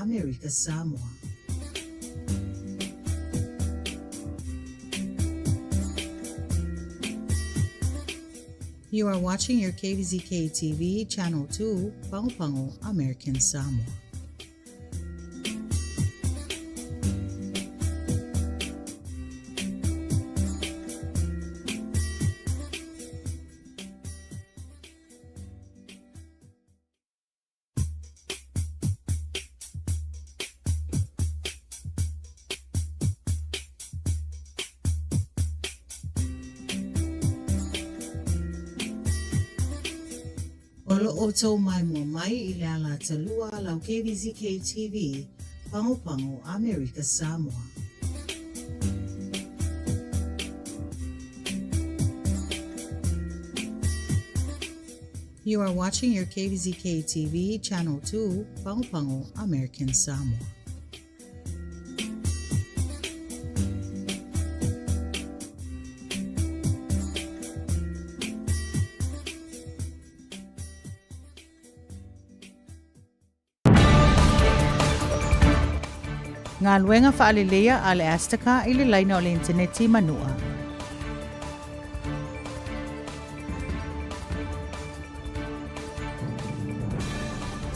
America Samoa. You are watching your Kvzk TV, Channel 2, Pango, American Samoa. Olo oto mai mo mai ilala talua lau Kvzk TV, Pango, America Samoa. You are watching your Kvzk TV, Channel 2, Pango, American Samoa. Ngā luenga whaalelea ale astaka ili laina o le interneti manua.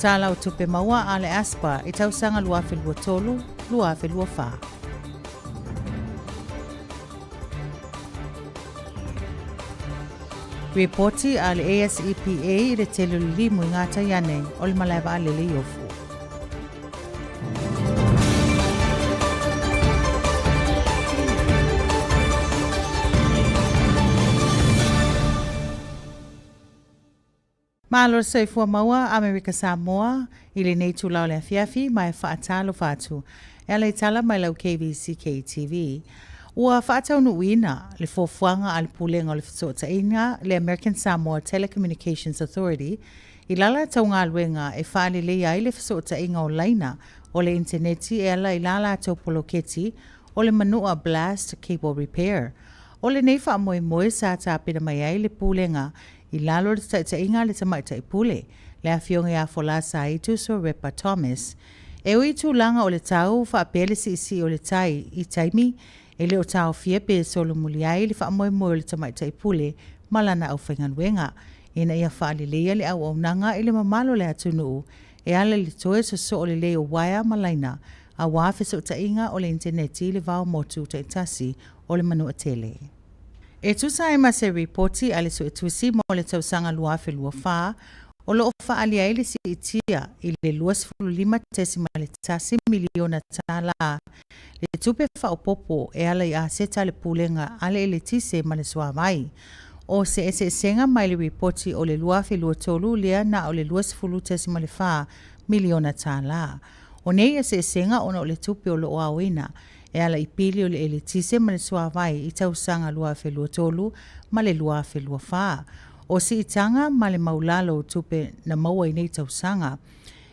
Tālau tupe maua ale aspa I tausanga luafe lua tolu, luafe lua wha. Reporti ale ASEPA I le telu limu I ngata yane o le malaiva alele iofu. Malo soifua maua America Samoa ili nei tu lau le afiafi mai whaatalo whatu e ale tala mai lau Kvzk TV. Ua whaatau nuina le fofuanga al pulenga le fisota inga le American Samoa Telecommunications Authority I lala tau ngā luenga e whaale lea I le fisota inga o laina o le interneti e ala I lala tau poloketi o le manua blast cable repair. O le nei wha moe sa tāpira mai ai le pulenga I lalo le taʻitaʻiga le tamaita I pule, le awhionga ia folasa I tuso Repa Thomas. E ui tūlanga o le tau whaapea le si o le tai I taimi, e le o tau fia pe solo muli ai le whaamoe o le tamaita I pule, malana au whainganuenga. Ina ia whaalelea le au aunanga I le mamalo le atunuu, e ala le toe so o le leo waia malaina, a wafe so taʻiga o le interneti le vao motu taitasi o le manua tele. E tusa e mase reporti ale so e tusi mo le tausanga luafe lua wha, o lo ofa alia ele si itia I le 2.5 miliona tala. Le tupe wha o popo e ala I a seta le pulenga ale ele tise ma le sua mai. O se senga mai le reporti o le luafe lua tolu lea na o le 2.5 miliona tala. O nei se senga ona o le tupe o lo oawina. E ala I pili o le ele tise ma le suawai I tausanga luafe lua tolu ma le luafe lua wha. O si itanga ma le maulalo tupe na maua I nei tausanga.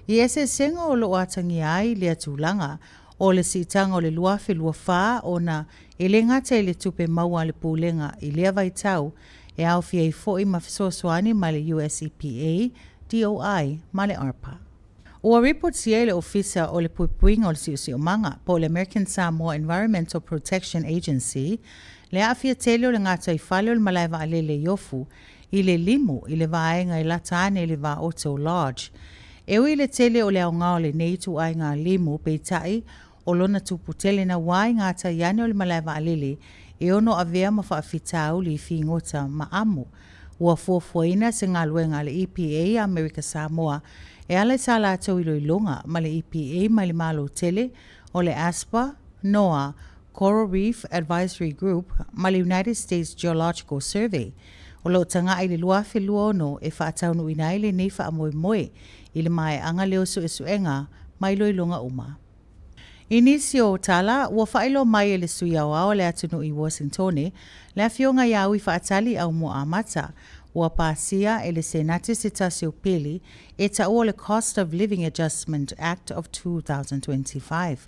I ese senga o lo atangi ai le atulanga o le si itanga o le luafe lua wha o na ele ngata I le tupe maua le pulenga I lea vai tau e au fia I foi ma fisosoani ma le USEPA, DOI ma le ARPA. Ua report sia le ofisa o le puipuinga o le siusio manga po le American Samoa Environmental Protection Agency le afia tele o le ngata I fale o le malaiva alele iofu I le limu I le vaenga I latane I le va Oto Lodge. Ewi le tele o le aungao le neitu ai ngā limu peitai o lona tupu tele na wai ngata yane o le malaiva alele e ono avea ma whaafitau li whingota ma amu. Ua fuafuaina se ngā luenga le EPA America Samoa e ala sa la tau ilo ilonga ma le EPA ma le malo tele o le ASPA, NOAA, Coral Reef Advisory Group ma le United States Geological Survey. O lo tanga I le luafe luono e whaataunu inai le nei whaamoe moe I le mai anga leo su esuenga ma ilo ilonga uma. Inisio tala ua whaelo mai e le sui au au le atunu I Washingtone le awhionga iau I whaatali au mua amata ua pasia e le senate se tasio pili e ta o le Cost of Living Adjustment Act of 2025.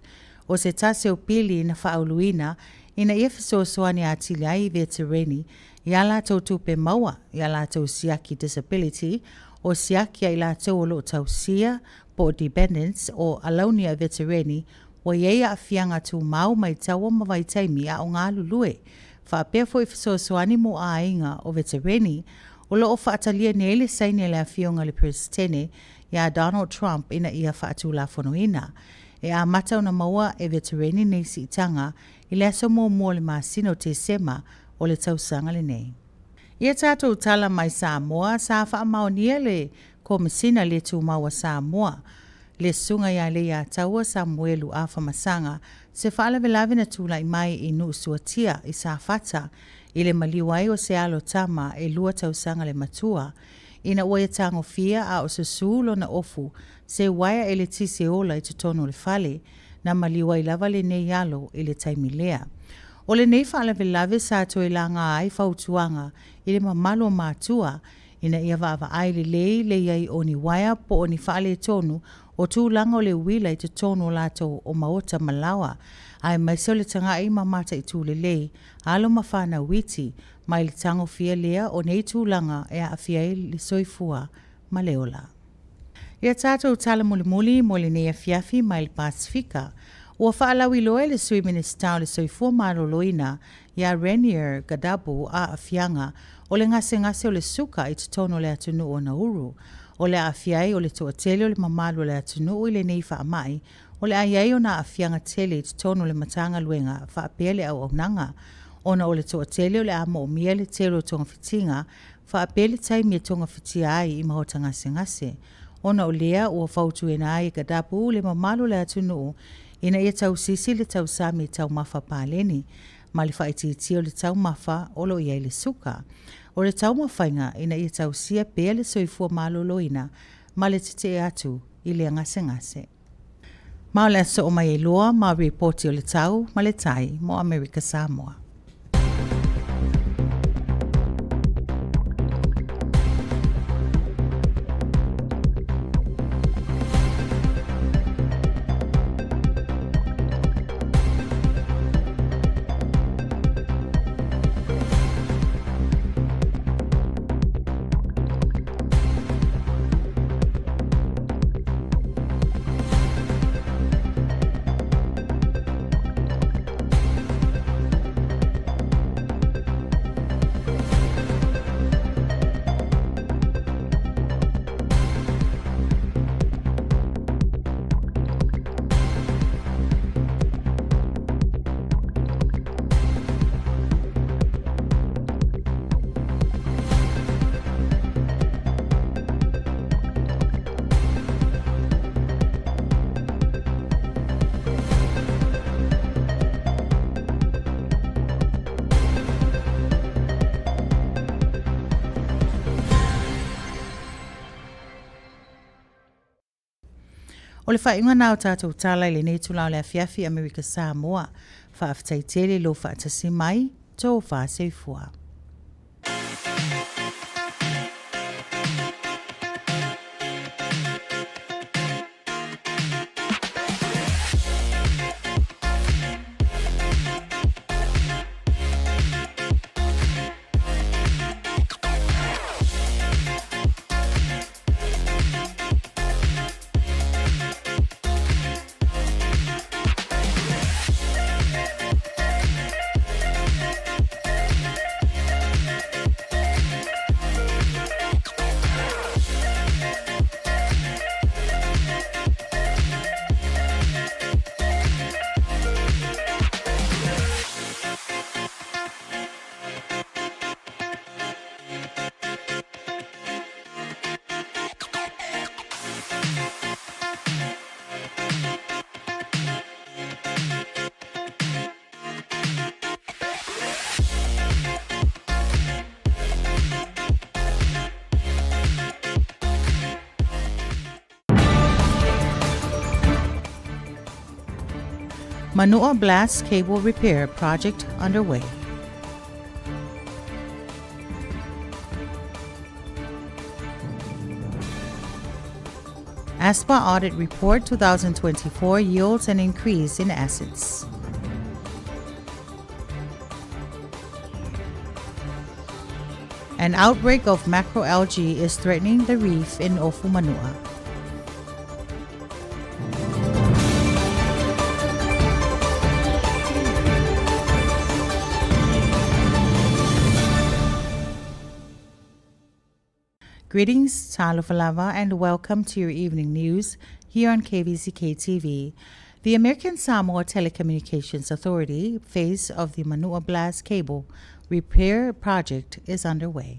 O se tasio pili na whauluina ina ia fisosoani atili ai veterani ia la tau tupe maua ia la tau siaki disability o siakia ila tau lo tausia po dependents o Alaunia veterani wa yeia afianga tu mau mai taua mawai a o ngā lulue. Whaapea fo i whasoasoani mo a ainga o veterani o lo o whaatalia nele saini le afionga le presidente ia Donald Trump ina ia whaatu la fonoina. E a matau na maua e veterani nei si itanga i le aso mua le masino te sema o le tausanga le nei. Ia tātou tala mai Samoa sa whaamaonia le komisina le tu maua Samoa. Le sunga ia le ia taua Samuelu a whamasanga se whaalavelave na tūla i mai i nu suatia i sa whata i le maliwai o se alo tama e lua tausanga le matua. Ina ua ia tango fia a o se suulo na ofu se waia e le tisi ola i tutono le fale na maliwai lava le nei alo i le taimilea. O le nei whaalavelave sa to i langa ai whautuanga i le mamalo mātua ina ia waava ai le lei le iai o ni waia po o ni whaale tonu o tūlanga o le wila i te tono lato o maota malawa ai maiso le tanga i mamata i tū le lei alo mawhana witi mai le tango fia lea o nei tūlanga e a fia i le soifua ma leola. Ia tātou tala muli mo le nei a fiafi mai le Pasifika. Ua whaalawi loe le sui minister o le soifua maloloina ia Rainier Gadabu a afianga o le ngase o le suka i te tono le atunu o Nauru. O le afiai o le toa tele o le mamalu le atunu i le nei whaamai o le aiai o na afianga tele i te tono le matanga luenga whaapele au nanga. Ona o le toa tele o le ama o mia le tele o tonga fitinga whaapele taimi e tonga fitia ai i mahota ngase. Ona o lea ua whautu e na ai Gadabu le mamalu le atunu ina ia tau sisi le tau sami tau mafa pāleni, ma le whaititi o le tau mafa o lo iai le suka. O le tau mawhainga ina ia tau sia pēa le soifua maloloina, ma le tite atu i le ngase. Ma o le aso o mai e loa, ma reporti o le tau, ma le tai, mo Amerika Samoa. O le whainga nao tātou tālai le nei tulau le afiafi Amerika Samoa, whaaftai tele lo whaatasi mai, tō whaaseifua. Manua Blast Cable Repair Project underway. ASPA Audit Report 2024 yields an increase in assets. An outbreak of macroalgae is threatening the reef in Ofumanua. Greetings, Talofalava, and welcome to your evening news here on Kvzk TV. The American Samoa Telecommunications Authority phase of the Manua Blast Cable repair project is underway.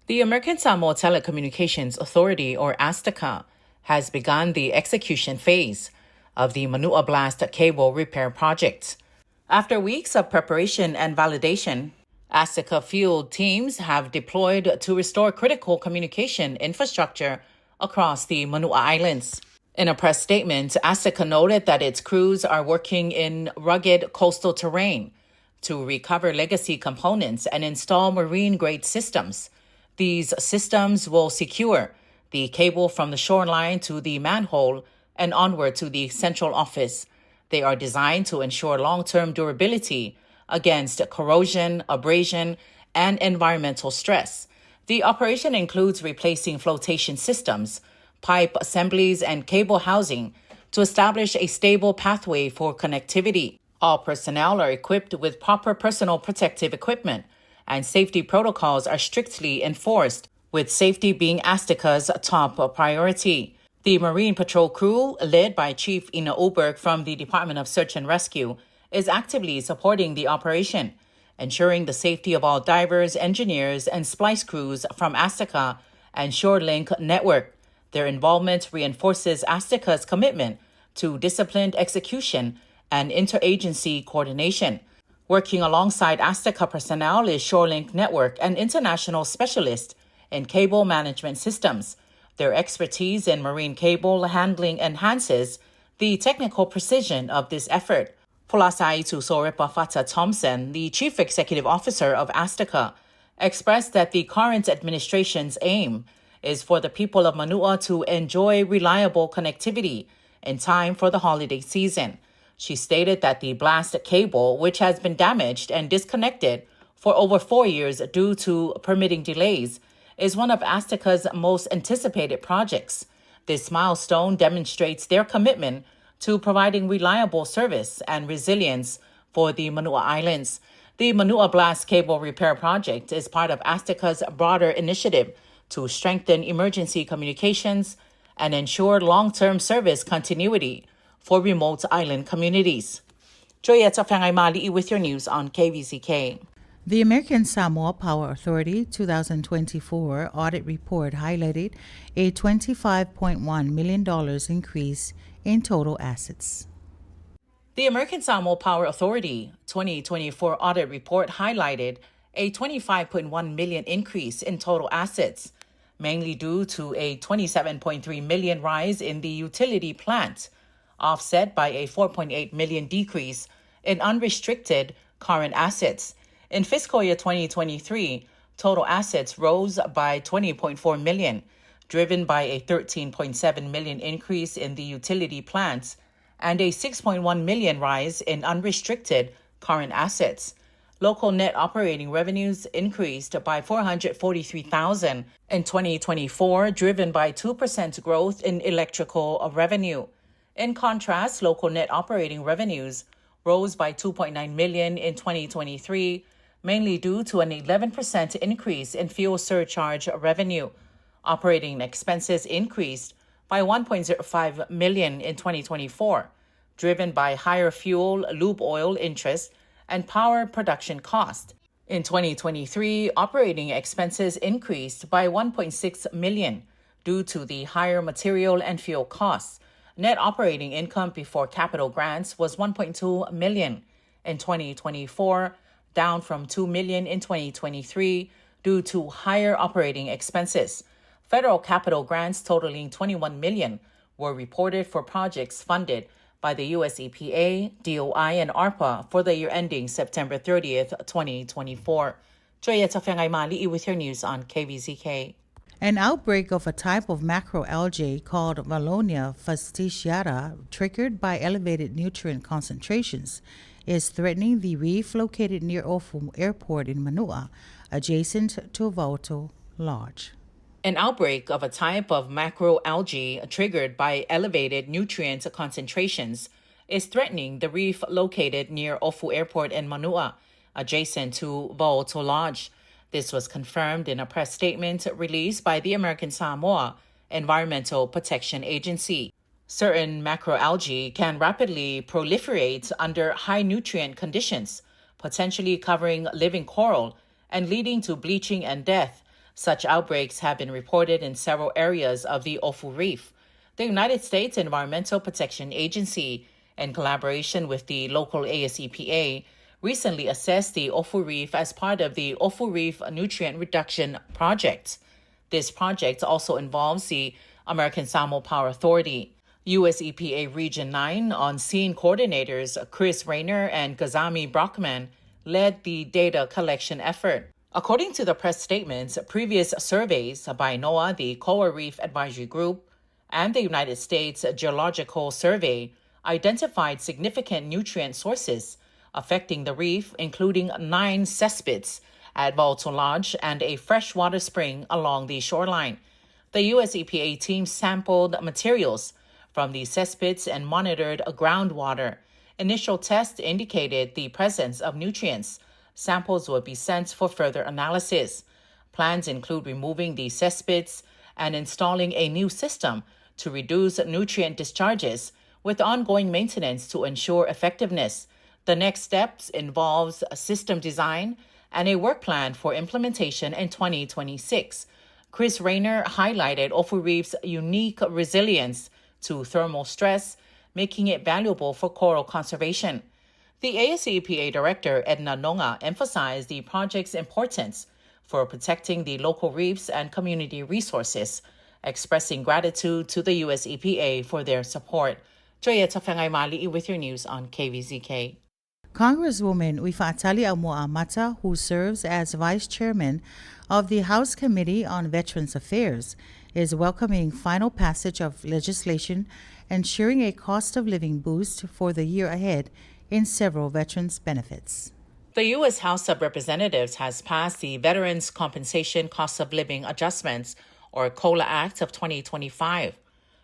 The American Samoa Telecommunications Authority, or ASTACA, has begun the execution phase of the Manua Blast Cable repair project. After weeks of preparation and validation, ASTACA field teams have deployed to restore critical communication infrastructure across the Manua Islands. In a press statement, ASTACA noted that its crews are working in rugged coastal terrain to recover legacy components and install marine-grade systems. These systems will secure the cable from the shoreline to the manhole and onward to the central office. They are designed to ensure long-term durability against corrosion, abrasion, and environmental stress. The operation includes replacing flotation systems, pipe assemblies, and cable housing to establish a stable pathway for connectivity. All personnel are equipped with proper personal protective equipment, and safety protocols are strictly enforced, with safety being ASTACA's top priority. The Marine Patrol crew, led by Chief Ina Oberg from the Department of Search and Rescue, is actively supporting the operation, ensuring the safety of all divers, engineers, and splice crews from ASTACA and ShoreLink Network. Their involvement reinforces ASTACA's commitment to disciplined execution and interagency coordination. Working alongside ASTACA personnel is ShoreLink Network, an international specialist in cable management systems. Their expertise in marine cable handling enhances the technical precision of this effort. Pulasaitu Sorepa Fata Thompson, the Chief Executive Officer of ASTACA, expressed that the current administration's aim is for the people of Manua to enjoy reliable connectivity in time for the holiday season. She stated that the blast cable, which has been damaged and disconnected for over 4 years due to permitting delays, is one of ASTACA's most anticipated projects. This milestone demonstrates their commitment to providing reliable service and resilience for the Manua Islands. The Manua Blast Cable Repair Project is part of ASTACA's broader initiative to strengthen emergency communications and ensure long-term service continuity for remote island communities. Joyetta Fangaimali with your news on KVZK. The American Samoa Power Authority 2024 audit report highlighted a $25.1 million increase in total assets. The American Samoa Power Authority 2024 audit report highlighted a $25.1 million increase in total assets, mainly due to a $27.3 million rise in the utility plant, offset by a $4.8 million decrease in unrestricted current assets. In fiscal year 2023, total assets rose by $20.4 million, driven by a $13.7 million increase in the utility plants and a $6.1 million rise in unrestricted current assets. Local net operating revenues increased by $443,000 in 2024, driven by 2% growth in electrical revenue. In contrast, local net operating revenues rose by $2.9 million in 2023, mainly due to an 11% increase in fuel surcharge revenue. Operating expenses increased by $1.05 million in 2024, driven by higher fuel, lube oil interest, and power production cost. In 2023, operating expenses increased by $1.6 million due to the higher material and fuel costs. Net operating income before capital grants was $1.2 million in 2024, down from $2 million in 2023 due to higher operating expenses. Federal capital grants totaling $21 million were reported for projects funded by the U.S. EPA, DOI, and ARPA for the year ending September 30th, 2024. Joyetta Fangaimali with your news on KVZK. An outbreak of a type of macroalgae called Valonia fasticiata, triggered by elevated nutrient concentrations, is threatening the reef located near Ofu Airport in Manua, adjacent to Vaoto Lodge. An outbreak of a type of macroalgae triggered by elevated nutrient concentrations is threatening the reef located near Ofu Airport in Manua, adjacent to Vaoto Lodge. This was confirmed in a press statement released by the American Samoa Environmental Protection Agency. Certain macroalgae can rapidly proliferate under high nutrient conditions, potentially covering living coral and leading to bleaching and death. Such outbreaks have been reported in several areas of the Ofu Reef. The United States Environmental Protection Agency, in collaboration with the local ASEPA, recently assessed the Ofu Reef as part of the Ofu Reef Nutrient Reduction Project. This project also involves the American Samoa Power Authority. U.S. EPA Region 9 on-scene coordinators Chris Rayner and Kazami Brockman led the data collection effort. According to the press statements, previous surveys by NOAA, the Coral Reef Advisory Group, and the United States Geological Survey identified significant nutrient sources affecting the reef, including 9 cesspits at Vaoto Lodge and a freshwater spring along the shoreline. The U.S. EPA team sampled materials from the cesspits and monitored groundwater. Initial tests indicated the presence of nutrients. Samples will be sent for further analysis. Plans include removing the cesspits and installing a new system to reduce nutrient discharges, with ongoing maintenance to ensure effectiveness. The next steps involves a system design and a work plan for implementation in 2026. Chris Rayner highlighted Ofu Reef's unique resilience to thermal stress, making it valuable for coral conservation. The ASEPA Director, Edna Nonga, emphasized the project's importance for protecting the local reefs and community resources, expressing gratitude to the U.S. EPA for their support. Joya Tafengai Mali with your news on KVZK. Congresswoman Uifatali Amata, who serves as Vice Chairman of the House Committee on Veterans Affairs, is welcoming final passage of legislation ensuring a cost of living boost for the year ahead in several veterans' benefits. The U.S. House of Representatives has passed the Veterans Compensation Cost of Living Adjustments, or COLA Act of 2025.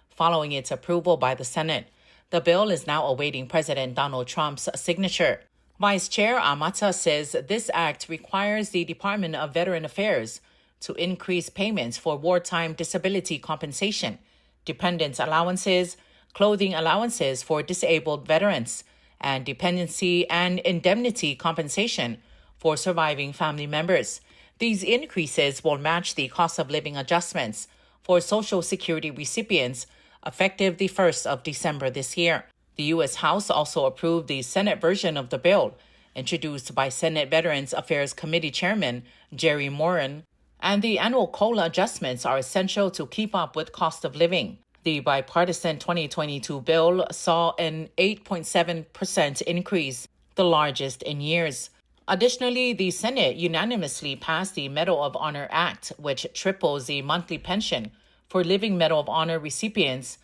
Following its approval by the Senate, the bill is now awaiting President Donald Trump's signature. Vice Chair Amata says this act requires the Department of Veteran Affairs to increase payments for wartime disability compensation, dependent allowances, clothing allowances for disabled veterans, and dependency and indemnity compensation for surviving family members. These increases will match the cost of living adjustments for Social Security recipients effective the 1st of December this year. The U.S. House also approved the Senate version of the bill, introduced by Senate Veterans Affairs Committee Chairman Jerry Moran, and the annual COLA adjustments are essential to keep up with cost of living. The bipartisan 2022 bill saw an 8.7% increase, the largest in years. Additionally, the Senate unanimously passed the Medal of Honor Act, which triples the monthly pension for living Medal of Honor recipients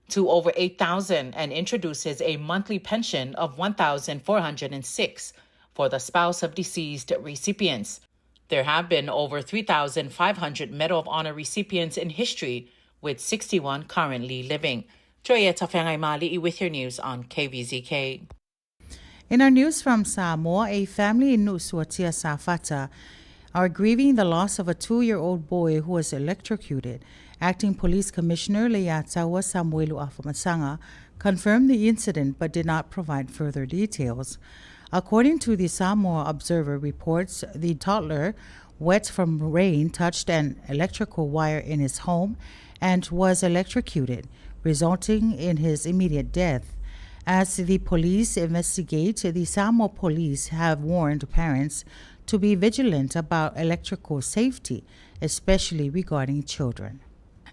to over $8,000 and introduces a monthly pension of $1,406 for the spouse of deceased recipients. There have been over 3,500 Medal of Honor recipients in history, with 61 currently living. Joya Tafengai Mali with your news on KVZK. In our news from Samoa, a family in Nusuatia, Safata, are grieving the loss of a 2-year-old boy who was electrocuted. Acting Police Commissioner Leatawa Samuelu Afamasanga confirmed the incident but did not provide further details. According to the Samoa Observer reports, the toddler, wet from rain, touched an electrical wire in his home and was electrocuted, resulting in his immediate death. As the police investigate, the Samoa police have warned parents to be vigilant about electrical safety, especially regarding children.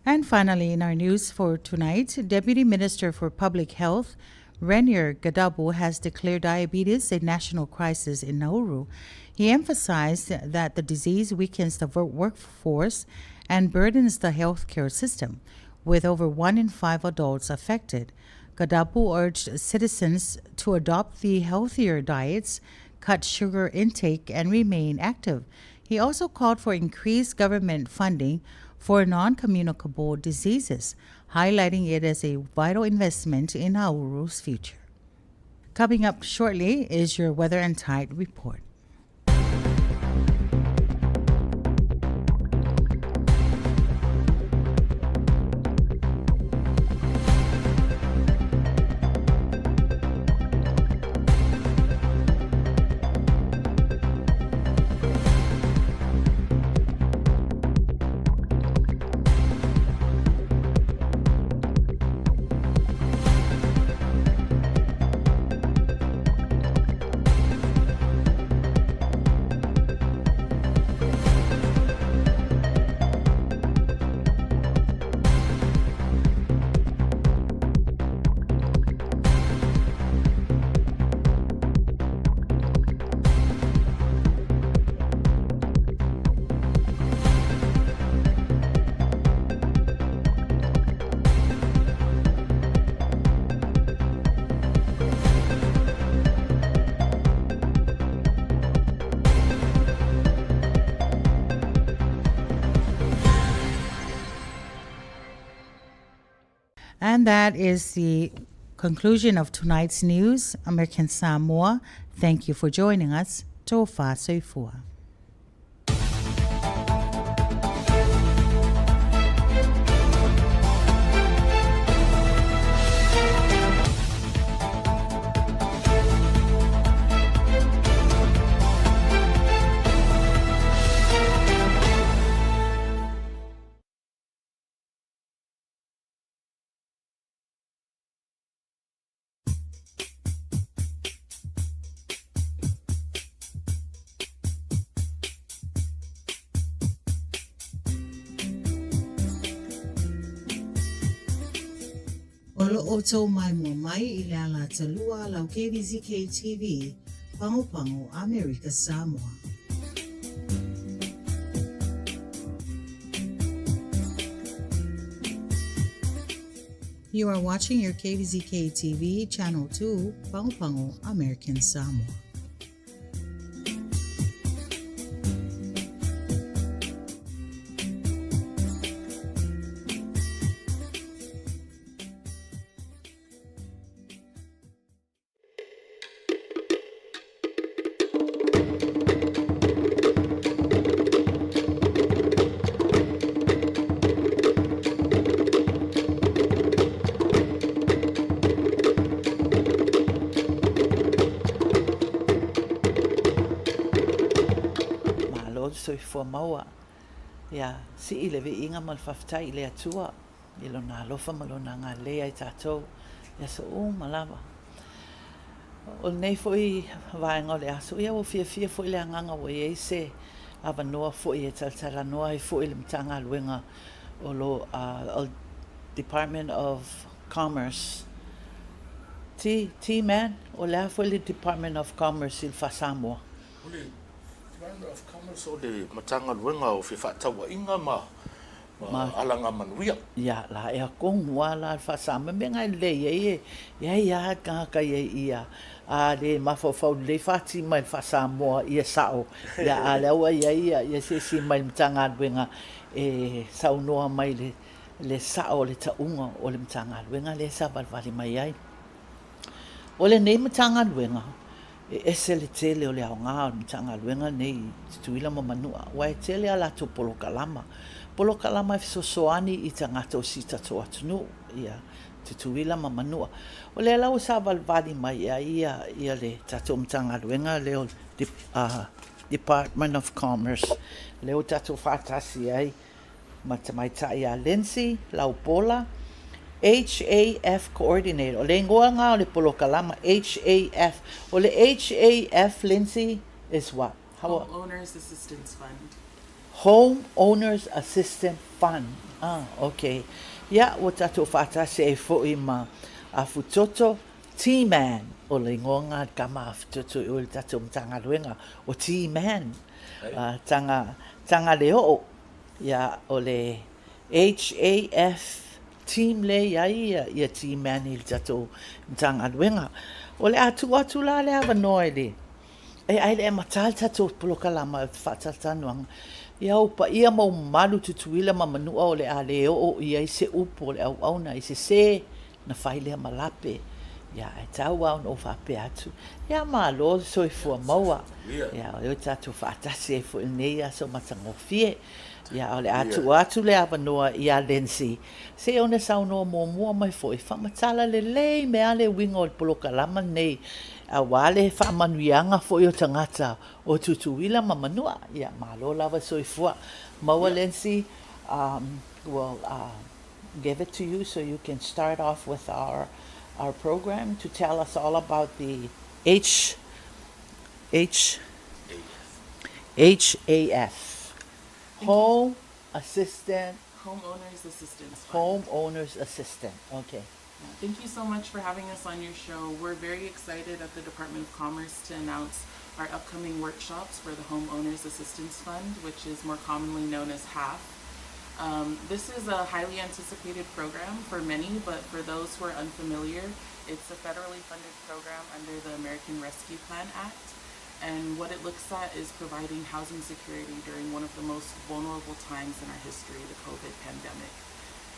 And finally, in our news for tonight, Deputy Minister for Public Health Renier Gadabu has declared diabetes a national crisis in Nauru. He emphasized that the disease weakens the workforce and burdens the healthcare system, with over 1 in 5 adults affected. Kadapu urged citizens to adopt the healthier diets, cut sugar intake, and remain active. He also called for increased government funding for non-communicable diseases, highlighting it as a vital investment in Nauru's future. Coming up shortly is your weather and tide report. And that is the conclusion of tonight's news. American Samoa, thank you for joining us. Tofa Soifua. Olo oto mai mo mai ilala talua lau Kvzk TV, Pango Pango, America Samoa. You are watching your Kvzk TV, Channel 2, Pango Pango, American Samoa. So for maua ya si ile ve inga mal faftai ile atua ilo na lofa malona nga le ai tato ya so malava o nei foi vai ngole aso ia o fia foi le nganga o ye se ava noa foi e tala noa ai foi le mtanga luenga o lo Department of Commerce man o la foi le Department of Commerce il fa Samoa of Commerce o le matanga luenga o whewhatawa inga ma alanga manuia. Ia, la ea kong wala whasama me ngai le ia kaka ia a le mawhawhau le whati mai whasamoa ia sao ia a lewa ia se si mai matanga luenga e saunoa mai le sao le taunga o le matanga luenga le sa valvali mai ai o le nei matanga luenga e se le tele o le aonga o matanga luenga nei tuila ma manua wa e tele ala to polokalama e fisosoani i tangata o sita to atunu ia tuila ma manua o le ala o sa valvali mai ia le tato matanga luenga le o Department of Commerce le o tato fatasi ai matamaita ia Lindsay Laupola HAF coordinator. O le ngoa nga o le polokalama HAF. O le HAF, Lindsay, is what? Homeowners Assistance Fund. Homeowners Assistance Fund. Ah, okay. Ia, o tato whata se e fo ma a futoto T-Man. O le ngoa nga kama a futoto o le tato mtanga luenga. O T-Man. Tanga leo. ia o le HAF team le ia team mani le tatou tanga luenga. O le atu la le ava noe le. Ai le matal tatou polokala ma whatatanoanga. Ia upa ia mau malu tutuila ma manua o le a le o ia i se upo le au auna i se na whaile malape. Ia e tau au no whape atu. Ia malo soi fua maua. Ia o tatou whaatasi e fu nei aso matangofie. Ia o le atu le avanoa ia lensi. Se ona saunoa mua mai foi. Whamatala le lei me ale winga o le polokalama nei. A wale whaamanuianga foi o tangata o tutuila ma manua. Ia malo lava soifua. Maua lensi, we'll give it to you so you can start off with our program to tell us all about the HAF. Home Assistant. Homeowners Assistance Fund. Homeowners Assistant. Okay. Thank you so much for having us on your show. We're very excited at the Department of Commerce to announce our upcoming workshops for the Homeowners Assistance Fund, which is more commonly known as HAF. This is a highly anticipated program for many, but for those who are unfamiliar, it's a federally funded program under the American Rescue Plan Act. And what it looks at is providing housing security during one of the most vulnerable times in our history, the COVID pandemic.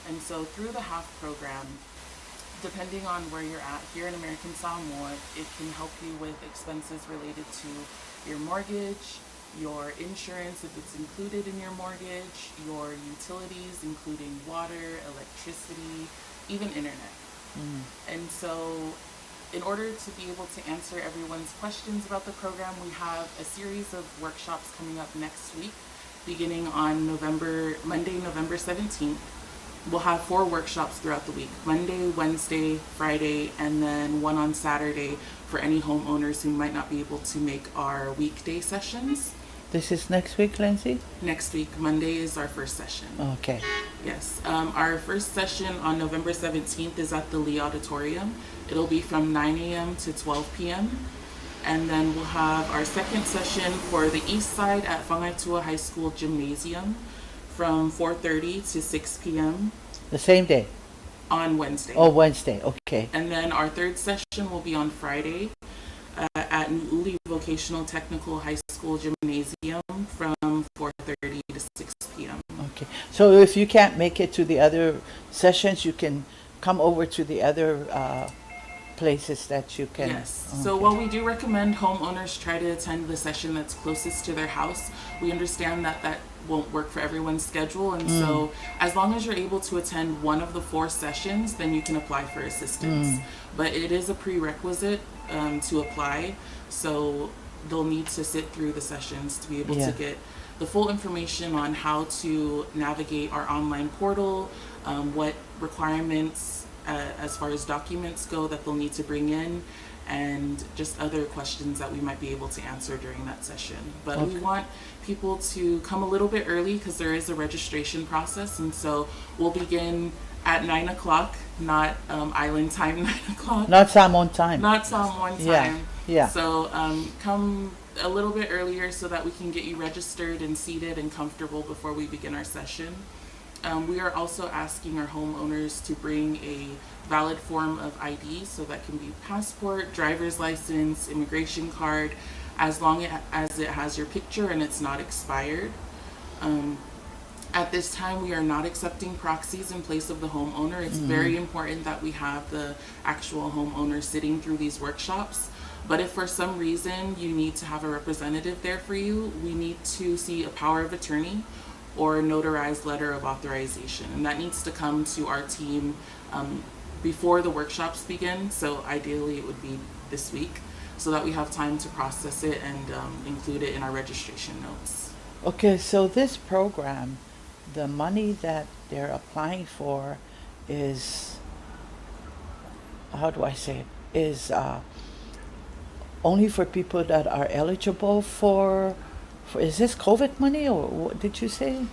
And so through the HAF program, depending on where you're at here in American Samoa, it can help you with expenses related to your mortgage, your insurance if it's included in your mortgage, your utilities including water, electricity, even internet. And so in order to be able to answer everyone's questions about the program, we have a series of workshops coming up next week, beginning on Monday, November 17th. We'll have 4 workshops throughout the week: Monday, Wednesday, Friday, and then one on Saturday for any homeowners who might not be able to make our weekday sessions. This is next week, Lindsay? Next week, Monday is our first session. Okay. Yes. Our first session on November 17th is at the Lee Auditorium. It'll be from 9 a.m. to 12 p.m. And then we'll have our second session for the east side at Whangaitua High School Gymnasium from 4:30 to 6 p.m. The same day? On Wednesday. Oh, Wednesday. Okay. And then our third session will be on Friday at Nu'uli Vocational Technical High School Gymnasium from 4:30 to 6 p.m. Okay. So if you can't make it to the other sessions, you can come over to the other places that you can. Yes. Okay. So while we do recommend homeowners try to attend the session that's closest to their house, we understand that that won't work for everyone's schedule. And so as long as you're able to attend one of the 4 sessions, then you can apply for assistance. But it is a prerequisite to apply. So they'll need to sit through the sessions to be able to get the full information on how to navigate our online portal, what requirements as far as documents go that they'll need to bring in, and just other questions that we might be able to answer during that session. But we want people to come a little bit early because there is a registration process, and so we'll begin at 9 o'clock, not island time 9 o'clock. Not Samoan time. Not Samoan time. Yeah. So come a little bit earlier so that we can get you registered and seated and comfortable before we begin our session. We are also asking our homeowners to bring a valid form of ID, so that can be passport, driver's license, immigration card, as long as it has your picture and it's not expired. At this time, we are not accepting proxies in place of the homeowner. It's very important that we have the actual homeowner sitting through these workshops. But if for some reason you need to have a representative there for you, we need to see a power of attorney or a notarized letter of authorization. And that needs to come to our team before the workshops begin. So ideally it would be this week, so that we have time to process it and include it in our registration notes. Okay, so this program, the money that they're applying for is, how do I say it, is only for people that are eligible for is this COVID money, or what did you say?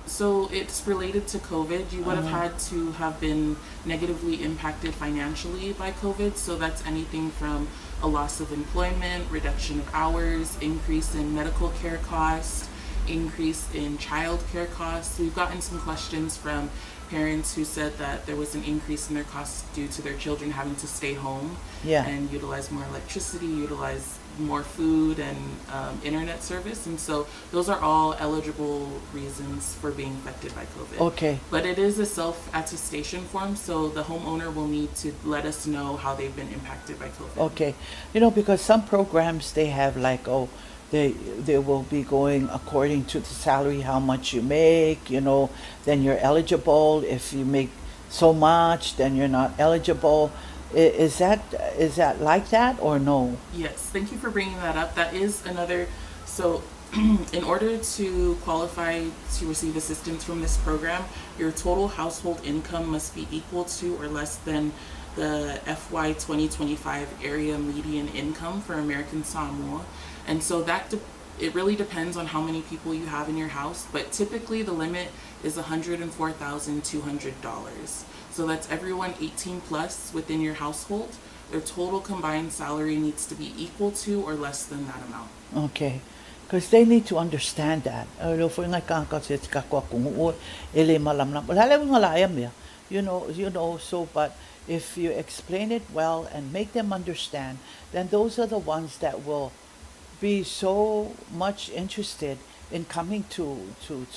So it's related to COVID. You would have had to have been negatively impacted financially by COVID. So that's anything from a loss of employment, reduction of hours, increase in medical care costs, increase in childcare costs. We've gotten some questions from parents who said that there was an increase in their costs due to their children having to stay home and utilize more electricity, utilize more food and internet service. And so those are all eligible reasons for being affected by COVID. Okay. But it is a self-attestation form, so the homeowner will need to let us know how they've been impacted by COVID. Okay. You know, because some programs, they have like, oh, they will be going according to the salary, how much you make, you know, then you're eligible. If you make so much, then you're not eligible. Is that like that or no? Yes, thank you for bringing that up. That is another, so in order to qualify to receive assistance from this program, your total household income must be equal to or less than the FY 2025 area median income for American Samoa. And so that it really depends on how many people you have in your house, but typically the limit is $104,200. So that's everyone 18 plus within your household. Their total combined salary needs to be equal to or less than that amount. Okay. Because they need to understand that. You know, so, but if you explain it well and make them understand, then those are the ones that will be so much interested in coming to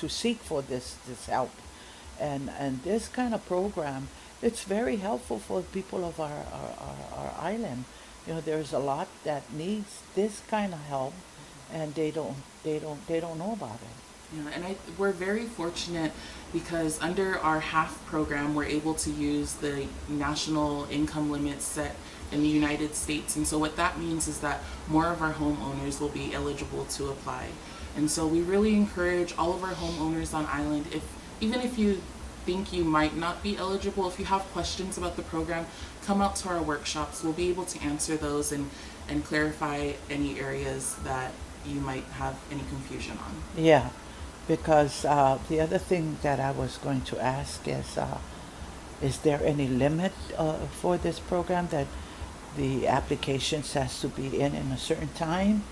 seek for this help. And this kind of program, it's very helpful for people of our island. You know, there's a lot that needs this kind of help, and they don't know about it. Yeah, and we're very fortunate because under our HALF program, we're able to use the national income limits set in the United States. And so what that means is that more of our homeowners will be eligible to apply. And so we really encourage all of our homeowners on island, even if you think you might not be eligible, if you have questions about the program, come out to our workshops. We'll be able to answer those and clarify any areas that you might have any confusion on. Yeah, because the other thing that I was going to ask is there any limit for this program that the applications has to be in a certain time?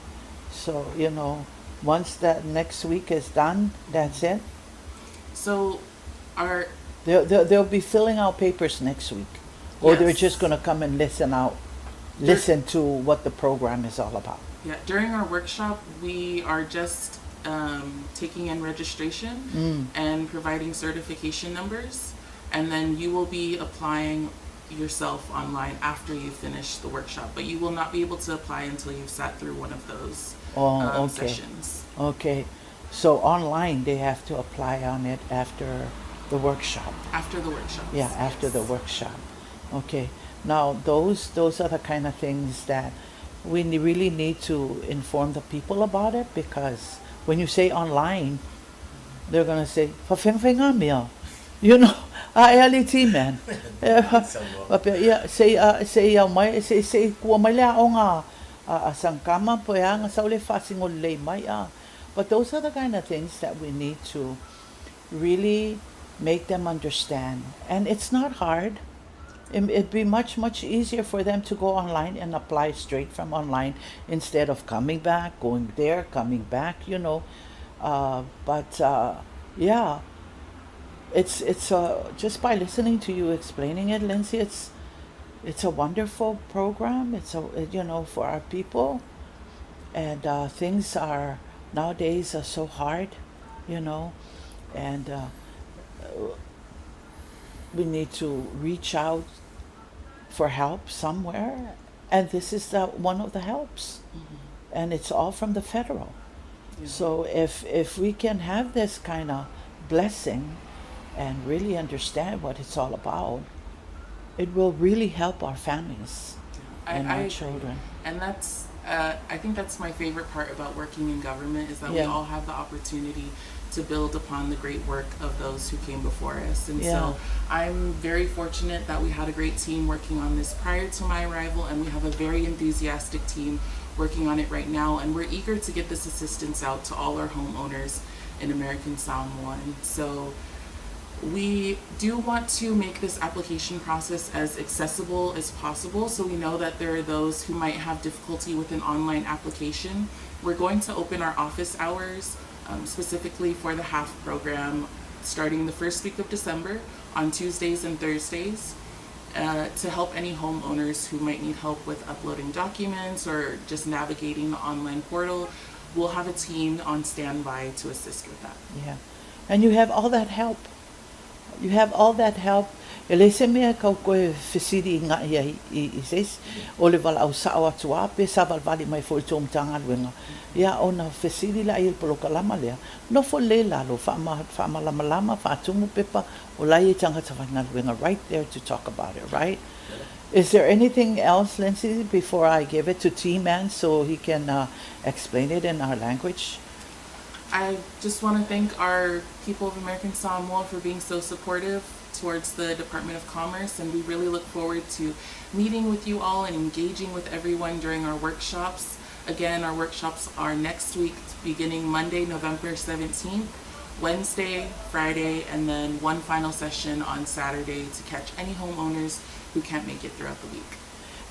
So, you know, once that next week is done, that's it? So they'll be filling out papers next week, or they're Yes. just going to come and listen to what the program is all about. Yeah, during our workshop, we are just taking in registration and providing certification numbers, and then you will be applying yourself online after you finish the workshop, but you will not be able to apply until you've sat through one of those sessions. Okay, so online they have to apply on it after the workshop. After the workshop. Yeah, after the workshop. Okay. Now those are the kind of things that we really need to inform the people about it, because when you say online, they're gonna say, you know, reality man. Yeah, say kuwa mai la nga sangkama po ya nga saule fasingol lay mai. But those are the kind of things that we need to really make them understand. And it's not hard. It'd be much easier for them to go online and apply straight from online instead of coming back, going there, coming back, you know. Yeah, it's just by listening to you explaining it, Lindsay, it's a wonderful program. It's you know, for our people, and things are nowadays are so hard, you know, and we need to reach out for help somewhere, and this is one of the helps, and it's all from the federal. So if we can have this kind of blessing and really understand what it's all about, it will really help our families and our children. And that's I think that's my favorite part about working in government, is that we all have the opportunity to build upon the great work of those who came before us. And so I'm very fortunate that we had a great team working on this prior to my arrival, and we have a very enthusiastic team working on it right now, and we're eager to get this assistance out to all our homeowners in American Samoa. And so we do want to make this application process as accessible as possible, so we know that there are those who might have difficulty with an online application. We're going to open our office hours specifically for the HAF program, starting the first week of December on Tuesdays and Thursdays, to help any homeowners who might need help with uploading documents or just navigating the online portal. We'll have a team on standby to assist with that. Yeah. And you have all that help. You have all that help. E le se mea kau koe whisiri ngā ia i ses, o le wala au sao atu a, pe sa walwali mai fo i tōm tanga luenga. Ia o na whisiri la i polo kalama lea. No fo le lalo, wha lama lama, wha atungu pepa, o lai e tangata whanga luenga, right there to talk about it, right? Is there anything else, Lindsay, before I give it to T-Man so he can explain it in our language? I just want to thank our people of American Samoa for being so supportive towards the Department of Commerce, and we really look forward to meeting with you all and engaging with everyone during our workshops. Again, our workshops are next week, beginning Monday, November 17th, Wednesday, Friday, and then one final session on Saturday to catch any homeowners who can't make it throughout the week.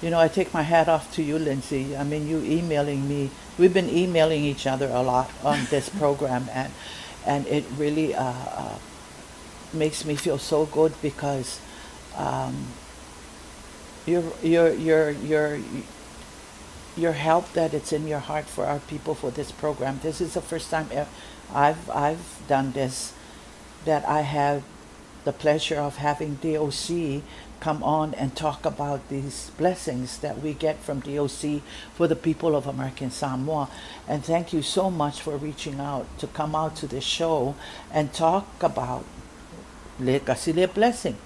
You know, I take my hat off to you, Lindsay. I mean, you emailing me. We've been emailing each other a lot on this program, and it really makes me feel so good because your help that it's in your heart for our people for this program. This is the first time I've done this, that I have the pleasure of having DOC come on and talk about these blessings that we get from DOC for the people of American Samoa. And thank you so much for reaching out to come out to the show and talk about le kasile blessing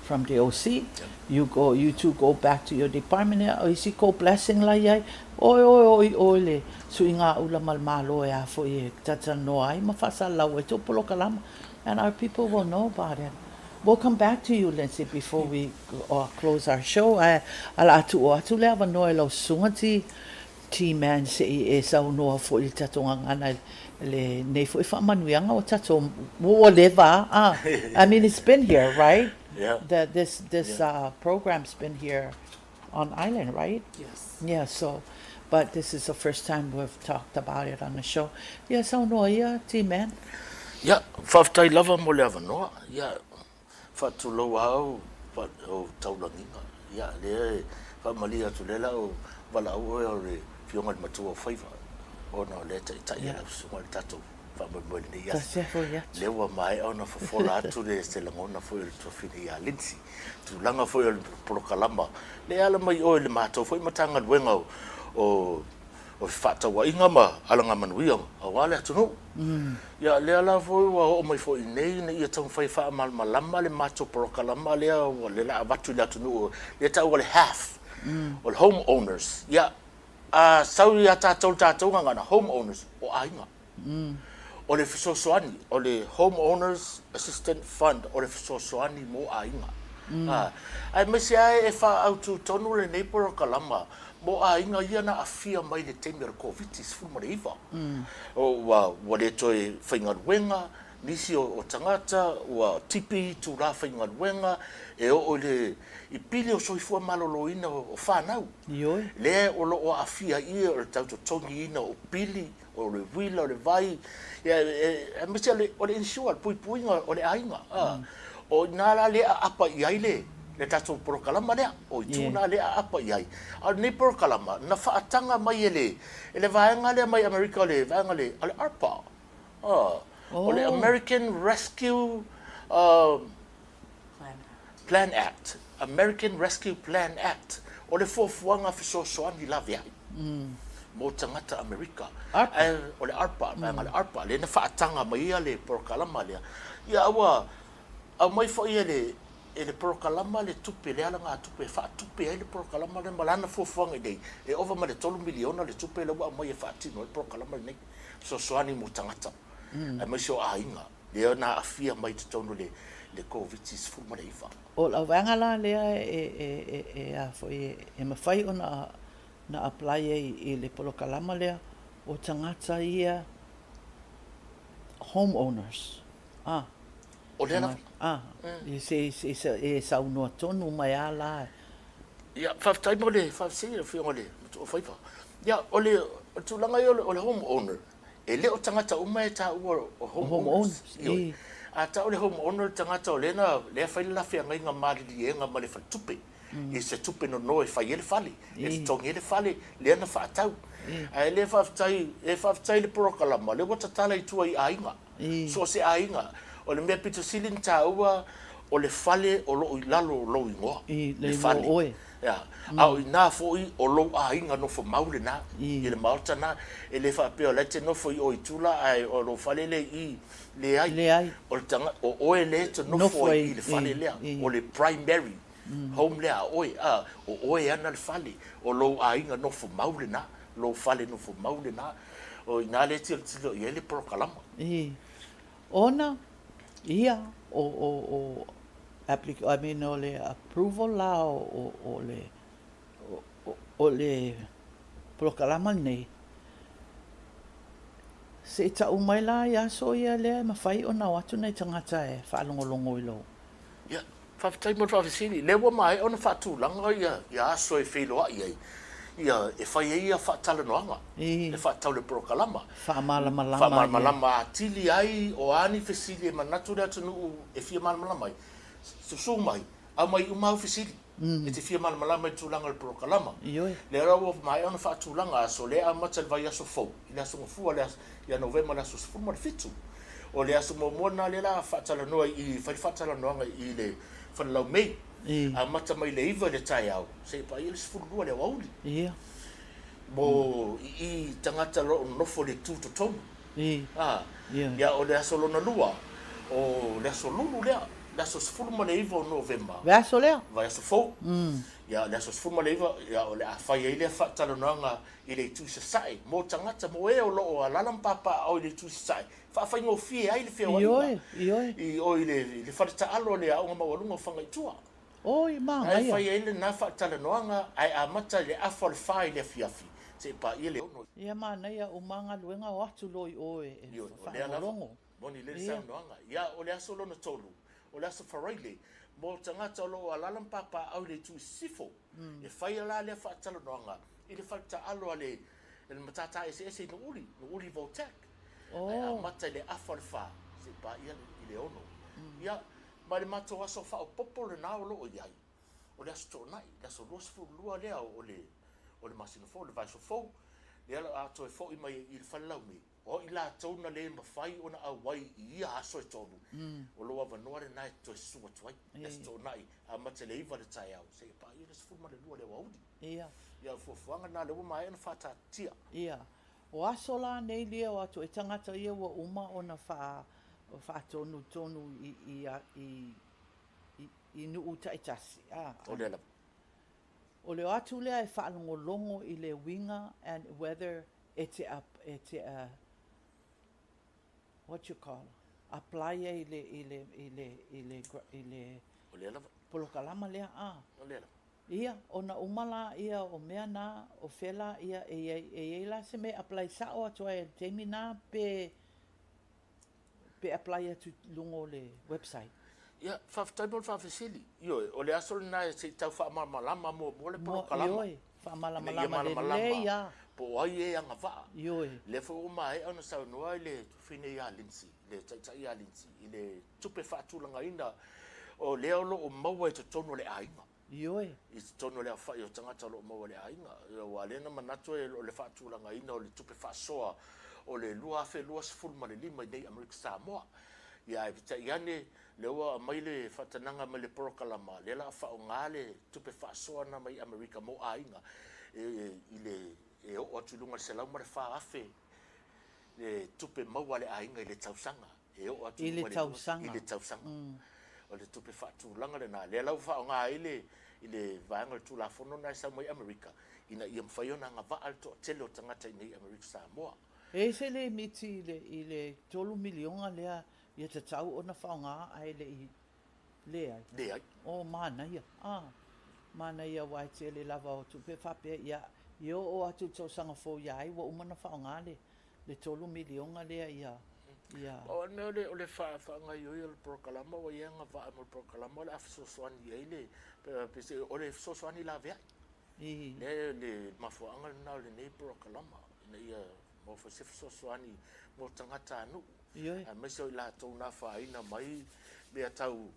from DOC. You two go back to your department. Isi ko blessing la yai. Oi le. So inga ula malmalo ya fo ye tatano ai mafasa la we to polo kalama, and our people will know about it. We'll come back to you, Lindsay, before we close our show. Ala atu le ava noe lau sungati T-Man se e sau noa fo i tatonga ngana le nei fo i whamanuianga o tato whatever. I mean, it's been here, right? Yeah. That this program's been here on island, right? Yes. Yeah, so, but this is the first time we've talked about it on the show. Yeah, sau noa ia, T-Man. Yeah, whaftai lava mo le ava noa. Yeah. Whatulou au, o taulanginga. Ia, le, whamali atu lela o wala au o le fionga le matua whaiva. O na le tai ala sunga le tatou. Whamamole ni ia. Tasefo ia. Le wa mai au na whafola atu le se langona fo le tofini ia Lindsay. Tu langa fo le polokalama. Le ala mai o le matou fo matanga luenga o whatau inga ma alanga manuia a wale atu no. Ya le ala foi wa o mai foi nei ia tau fai fa malama le macho polokalama le o le la batu le atu no le tau le half o home owners ya a sau ia tau ngana home owners o ainga o le fisosoani o le home owners assistant fund o le fisosoani mo ainga ai mesi ai e fa autu tonu le nei polokalama mo ainga ia na afia mai le temi o COVID-19 fulmareiva. O wa le toi whaingaruenga, nisi o tangata, wa tipi tu la whaingaruenga, e o le i pili o soifua malolo ina o whanau. Le o lo o afia ia o le tauto tongi ina o pili, o le wila, o le vai, e misi o le insua, pui puinga o le ainga. O nala le apa iai le tatou polokalama lea o i tūna lea apa iai. A nei polokalama, na whaatanga mai ele vaenga lea mai Amerika le vaenga le ARPA. O le American Rescue Plan Act. American Rescue Plan Act. O le fofuanga fisosoani la vea. Mo tangata Amerika. O le ARPA, vaenga le ARPA. Le na whaatanga mai ia le polokalama lea. Ia awa, au mai fo ia le polokalama le tupe le ala ngā tupe tupe ai le polokalama le malana fofuanga nei e ova ma le 3 miliona le tupe le wa mai e whaatino le polokalama nei so soani mo tangata ai mai so ainga le na afia mai te tonu le COVID-19 fulmareiva o la wanga la lea a foi e mawhai o na apply i le polokalama lea o tangata ia homeowners o le ana e sau noa tonu mai ala. Ia, whaftai mo le, whafsei le whionga le, o whaifa. Ia, o le, tūlanga i o le homeowner, e le o tangata uma e ta ua o homeowners. A ta o le homeowner tangata o lena le fai la fia ngai nga mali di e nga mali fa tupe. E se tupe no e fai ele fale. E tongi ele fale le ana fa atau. A le fa le prokalama le wata tala i tua i ainga. So se ainga o le mea pito silin ta ua o le fale o lo i lalo lo i ngoa. Le fale. Ya, au ina foi o lo ainga no fo maule na i le malta na e le fa pe o le te no foi o itula ai o lo fale le i le ai o le tanga o le te no foi i le fale le o le primary home le o ana le fale o lo ainga no fo maule na lo fale no fo maule na o ina le te i le prokalama ona ia o I mean, o le approval la o le prokalama nei. Se ita umai la ia so ia le mawhai o na watu nei tangata e whaalongolongo i lo. Ia, whawhitai mo whawhisiri. Le wa mai ona whaatulanga ia so e whiloa iai. Ia, e whai ia whaatala noanga. E whaatau le prokalama. Whaamalamalama atili ai o ani whisiri e manatu rea tunu e fia malamalama ai. Susu mai, au mai umau fisili. E te fia malamalama i tūlanga le prokalama. Le rawa mai ana wha tūlanga so le a mata le vai aso fau. I le aso ngafua le ia novema le aso sifurma le fitu. O le aso momona le la whaatala noa i whaatala noanga i le whanalau mei. A mata mai le iwa le tai au. Se pa i le sifurua le wauli. Mo i tangata lo nofo le tū to tonu. Ia o le aso lona lua. O le aso lulu lea. La sos furma le iva o novemba. Vai so lea? Vai so fou. Ya la sos furma le iva ya o le afai ile fa talo nanga ile tu se sai. Mo tangata mo e o lo o lalam papa o ile tu se sai. Fa fa ngo fie ai le fie wa. I o ile fa ta alo le au ma walunga fanga tua. Oi ma ai fa ile na fa talo nanga ai a mata le afal fa ile fiafi. Se pa ile ono. Ia ma na ia o manga luenga o atu loi o e. Fa longo. Boni le sa nanga. Ya o le aso lona tolu. O le asa wharaile, mo tangata lo alalam papa au le tu sifo. E whai ala le whaatala noanga. I le whaita alo ale, le matata ese no uri votak. Ai a mata le awhariwha, se pa ia i le ono. Ia, ma le mato aso wha o popo le nao lo o iai. O le aso tō nai, le aso rosfu lua lea o le masino fo, le vaiso fo. Le ala ato e fo i mai i le whalau me. O i la tauna le mawhai ona a wai i ia aso e tonu. O loa wanoa le nai to e sua tuai. Esi tō nai a mata le iwa le tai au. Se pa i le sifurma le lua le waudi. Ia. Ia fuafuanga na le uma e na whata tia. Ia. O aso la nei lia o atu e tangata ia wa uma o na wha tonu i nu uta i tasi. O le ala. O le atu lea e whaalongolongo i le winga and whether it's a what you call apply ile O le ala. polokalama lea O le ala. ia ona umala ia o mea na o fela ia e la se me apply sa o atu e temi na pe apply atu lungo le website. Ia, whaftai mo whawhisili. Io, o le aso na se tau whaamalama mo le polokalama. Io, whaamalama le ia. Po ai e anga vaa. Io. Le fo uma e ana sa noa le fine ia linsi, le tai ia linsi, le tupe whaatulanga ina o le olo o maua e tono le ainga. Io. I tono le awhai o tangata lo maua le ainga. Wa lena manatu e o le whaatulanga ina o le tupe whaasoa o le lua afe lua sifurma le lima i nei Amerika Samoa. Ia e vita iane le ua mai le whatananga mai le porokalama, le la wha o ngale tupe whaasoa na mai Amerika mo ainga i le e o atu lunga se lau mare wha afe le tupe maua le ainga i le tausanga e o atu i le tausanga o le tupe whaatulanga le na le lau wha o ngā i le vaenga le tula fono na sa mai Amerika ina i amwhaiona ngā vaa le to tele o tangata i nei Amerika Samoa e se le miti i le tolu milionga lea ia te tau o na whaonga ai le ai. O mana ia. Mana ia wai te le lava o tupe whape ia. Ia o atu tau sanga fo ia ai wa umana whaonga le tolu milionga lea ia. O ne o le whaanga i o le prokalama o ia ngā vaa mo le prokalama o le afisosoani ai le o le afisosoani la vea. Le mafuanga na o le nei prokalama. Ia mo fa se so soani mo tangata anu Ioi. a me so la to na fa ina mai me tau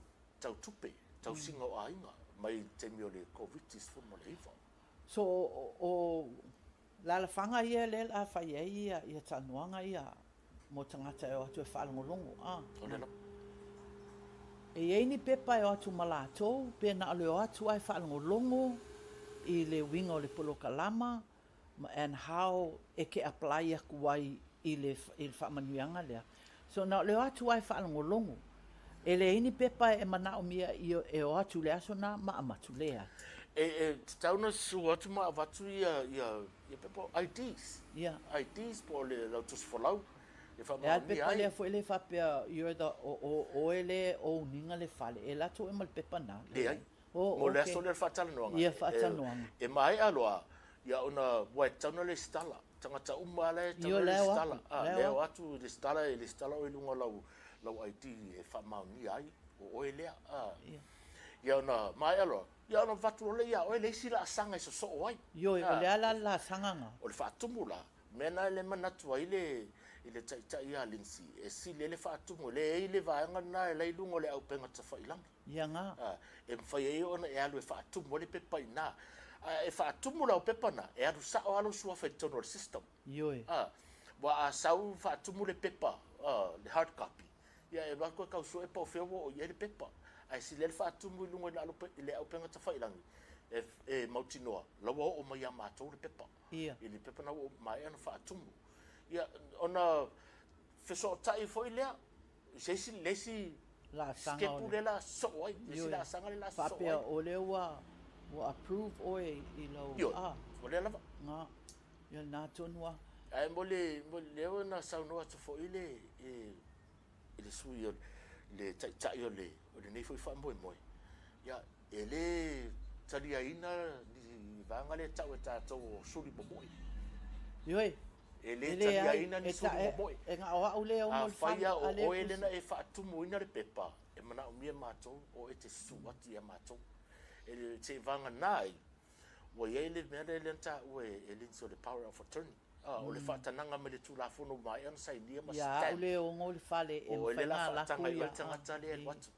tupe tau singa o ainga mai te mio le covid fo mo le ifa So o la fanga ia le a fa ia tanuanga ia mo tangata e o atu e whaalongolongo. o le E ei ni pepa e o atu malatou, pe na ole o atu ai whaalongolongo i le winga o le polokalama, and how e ke apply aku ai i le whaamanuianga lea. So na ole o atu ai whaalongolongo, e le ini pepa e mana o mia e o atu lea so na maamatu lea. tauna su atu ma vatu ia pepo IDs Yeah. IDs po le lautus folau e fa E al pepa lea fo ele whapea, you're the o ele o ninga le fale, e lato e mal pepa na. le ai Oh, mo le okay. so le fatalanuanga Ia fatalanuanga. e mai aloa ia ona wa tauna le stala tangata umale Io tauna le leo stala aku, leo atu le stala o lunga lau ID e fa mauni ai o ele ia ona mai aloa ia ona vatu le ia o le sila sanga so ai Yo, o le ala la sanganga. o le fatumula mena le manatu ai le tai ia linsi e sile le fatumu le le vaanga na le lungo le au penga tafailang Ia nga. e mfai e ona e alu e fatumu le pepa ina e fatumu la o pepa na e alu sa o alu sua fe tono system Yo. wa a sau fatumu le pepa le hard copy ia e bako ka so e pa fe o ia le pepa ai sile le fatumu lungo le au penga tafailang e mautinoa lawa o mai ama to le pepa Ia. ili pepa na o mai ana fatumu ia ona feso tai foi lea se lesi La sanga ke o le. pulela so ai lesi la sanga le la so Whapea ai o le wa approve oe i lau. yo o le lava Nga. Ia nā tonua. ai mole ona sa no atu foi le ele sui le tai o le nei foi fa moi ia ele tali aina ni vanga le tau ta to suri boboi Yo. ele tali aina ni suri boboi E nga o au le o mo faia o ele na e faatumu ina le pepa e mana o mia matou o e te suati a matou e te vanga nai o ia ele mea le lenta o e linso le power of attorney o le whaatananga me le tūlafono mai an sai nia ma Ia au le o ngoli fale e o ele la mwhainga whaatanga i o ia. le tangata le e watu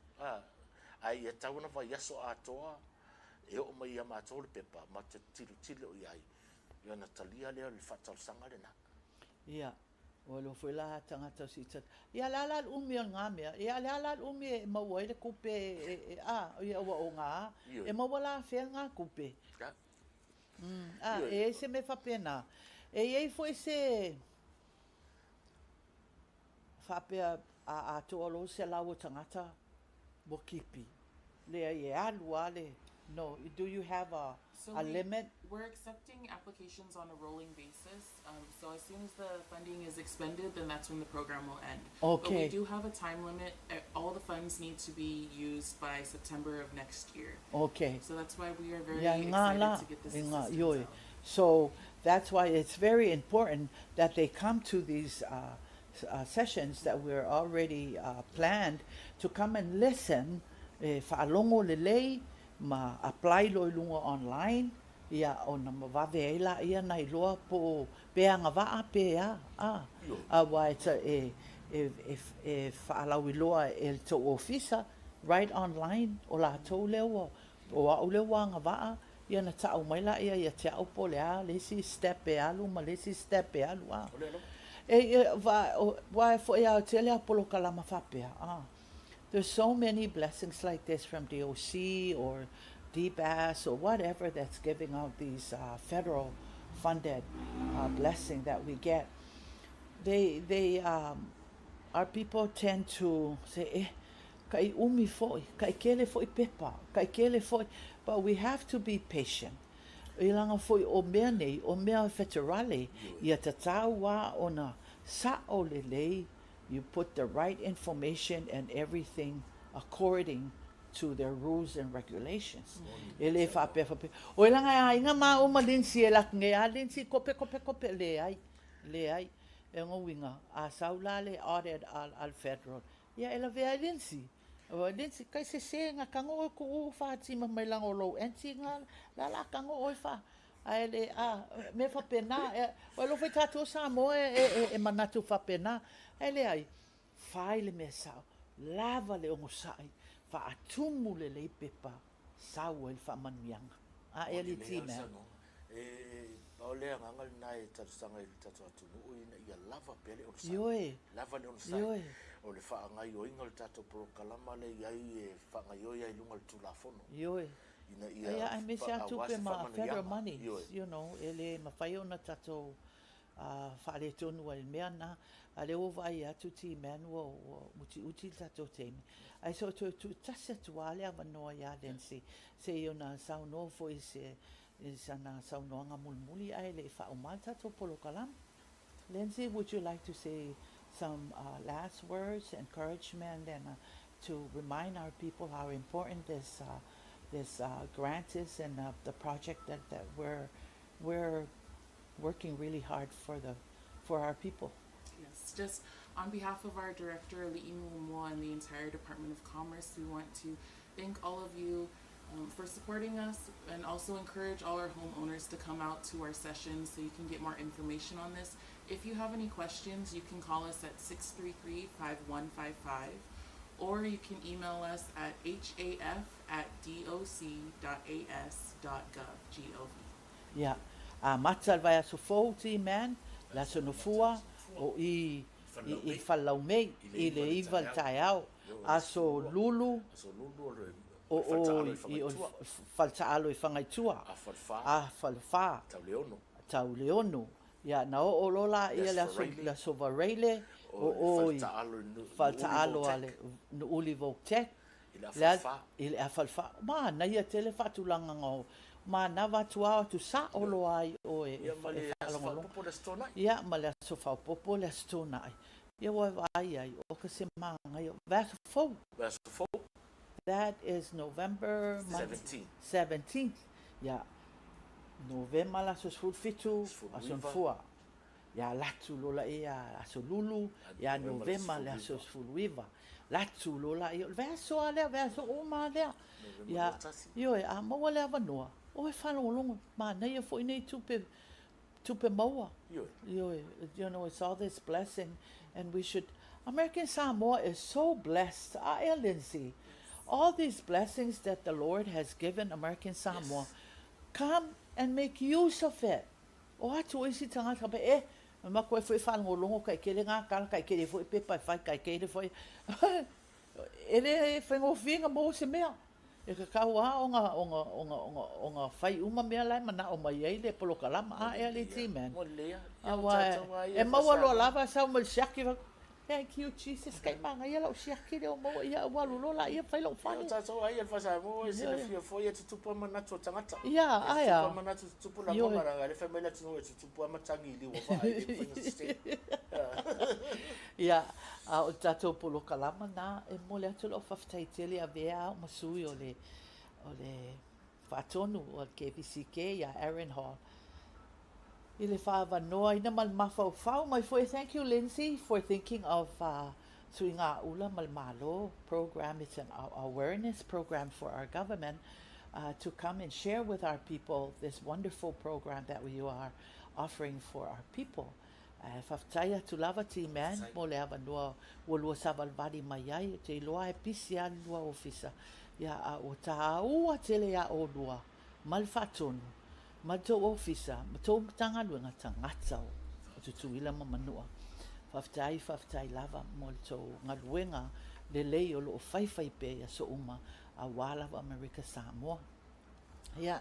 ai e tauna vai aso atoa e o mai a matou le pepa ma te tilo o iai ia na talia lea le whaatalsanga le na Ia. O lo foi la tangata si tat. Ia la la umi o ngā mea. Ia la la umi e maua i le kupe ia o ngā. E maua la whea ngā kupe. E se me whapena. E ei foi se whapea a toa lo se lau o tangata mo kipi. Lea e alua le. No, do you have a limit? We're accepting applications on a rolling basis. So as soon as the funding is expended, then that's when the program will end. Okay. But we do have a time limit. All the funds need to be used by September of next year. Okay. So that's why we are very excited to get this assistance out. So that's why it's very important that they come to these sessions that we're already planned to come and listen. Whaalongo le lei, ma apply lo lunga online, ia o na mawave la ia nei loa po peanga waa pea. Wa e whaalau i loa e to ofisa, right online, o la tau leo o au leo wanga waa, ia na tau mai la ia te au po lea, lesi step e alu, ma lesi step e alu a. Wa fo ia te lea polo kalama whapea. There's so many blessings like this from DOC or DBAS or whatever that's giving out these federal funded blessing that we get. Our people tend to say, kai umi foi, kai kele foi pepa, kai kele foi, but we have to be patient. Ilanga foi o mea nei, o mea federale, ia tatau wa ona sa o lelei. You put the right information and everything according to their rules and regulations. Ele whape. O langa inga ma o malinsi e lak nge a linsi kope le ai. E ngawinga a saula le audit al federal. Ia ela vea linsi. O linsi kai se nga kango ko u fa ti ma mai lango lo enti nga la kango o fa. Ai le me whapena, wai lo whai tātou Samoa e manatu whapena. Ai le ai, whai le mea sao, lava le ongo sai, wha atumu le lei pepa, sau e le whamanuianga. E li ti mea. O lea ngangal nai tatusanga i tatu atunu ina ia lava pele o sa. Ioe. Lava le o sa. Ioe. O le wha ngai o ingal tatu pro kalama le iai e wha ngai o iai lungal tulafono. Ioe. Ina Ia ai me se atu pe ma federal money, you know, ele ma whai ona tatou whaare tonu al mea na, a le o vai atu ti menua o uti tatou teimi. Ai so tu tasa tu ale a manoa ia lensi, se i ona sau no fo i se sana sau noanga mulmuli ai le wha o mai tatou polo kalam. Lindsay, would you like to say some last words, encouragement, and to remind our people how important this grant is and the project that we're working really hard for our people? Yes, just on behalf of our director, Li'imu Moa, and the entire Department of Commerce, we want to thank all of you for supporting us, and also encourage all our homeowners to come out to our sessions so you can get more information on this. If you have any questions, you can call us at 633-5155, or you can email us at haf@doc.as.gov. Yeah. Matal vai aso fouti man, la sono fua o i falau mei i le iwa le tai au aso lulu o faltaalo i whangaitua a falfa tau leonu ia na o lola ia la so vareile o faltaalo ale no ulivo tek ile a falfa ma na ia tele fatulanga ngo ma na vatua tu sa o lo ai o ia ma le so fa popo le stona ia wa ai o ka se manga ia va fo. That is November 17th. Yeah. November la so fitu ason fua. Ya latu lola ia aso lulu ya November la so fulwiva. Latu lola ia verso ale verso o ma le. Ya yo a mo le vanoa. O fa longo ma na ia fo nei tupe moa. Yo, you know, it's all this blessing, and we should. American Samoa is so blessed. Lindsay. All these blessings that the Lord has given American Samoa, yes. Come and make use of it. O atu isi tanga tabe ma koe foi fa ngolongo kai kele nga kala kai kele foi pe pai fai kai kele foi. Ele foi ngofinga mo se mea. E ka kaua onga fai uma mea lai mana o mai ele polo kalama ele ti man. E mawalo lava sa mo shaki. Thank you, Jesus. Kay mga yalaw siya kilo mo iya walulola iya fai lo fani. Tato ai el fasa mo se le fio foi tu po mana to tangata. Ya, aya. Tu mana tu po la mara le famela tu tu po matangi li wa vai Ya, o tato polo kalama na e mo le atu lo faftaiteli a vea o masui o le fatonu o KVCK ya Aaron Hall. Ile fava noa ina mal mafau my foi. Thank you, Lindsay, for thinking of Suinga Ula Malmalo program. It's an awareness program for our government to come and share with our people this wonderful program that we are offering for our people. Faftaya tu lava ti man mo le ava noa wolua savalvadi maiai te loa e pisia lua ofisa ya o ta ua tele ya o lua malfatonu mato ofisa mato tanga luenga tangata o tutuila mamanua faftai lava mo to ngaluenga le lei o lo fai pe ya so uma a wala wa America Samoa ya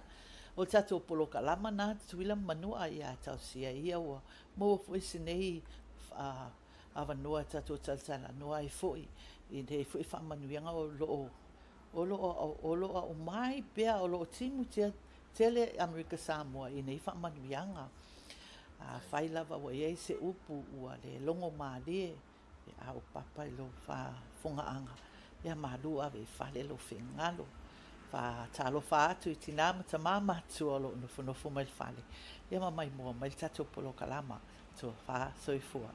o tato polo kalama na tuila manua ya tausia ia o mo foi nei avanua tato talsala noa I foi I te foi fa manuanga o lo o mai pe o lo timu tele America Samoa I nei whamanuianga. Whai lava wa iei se upu ua le longo mālie e au papa I lo whongaanga. Ia malu awe whale lo whengalo. Talo wha atu I tina mata mama tua lo nofo mai whale. Ia mamai mua mai tato polo kalama to wha soifua.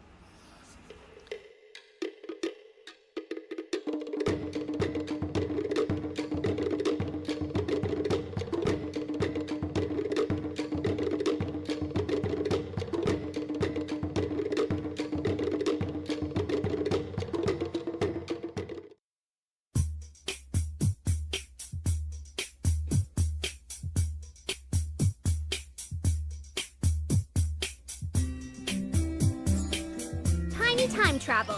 time travel.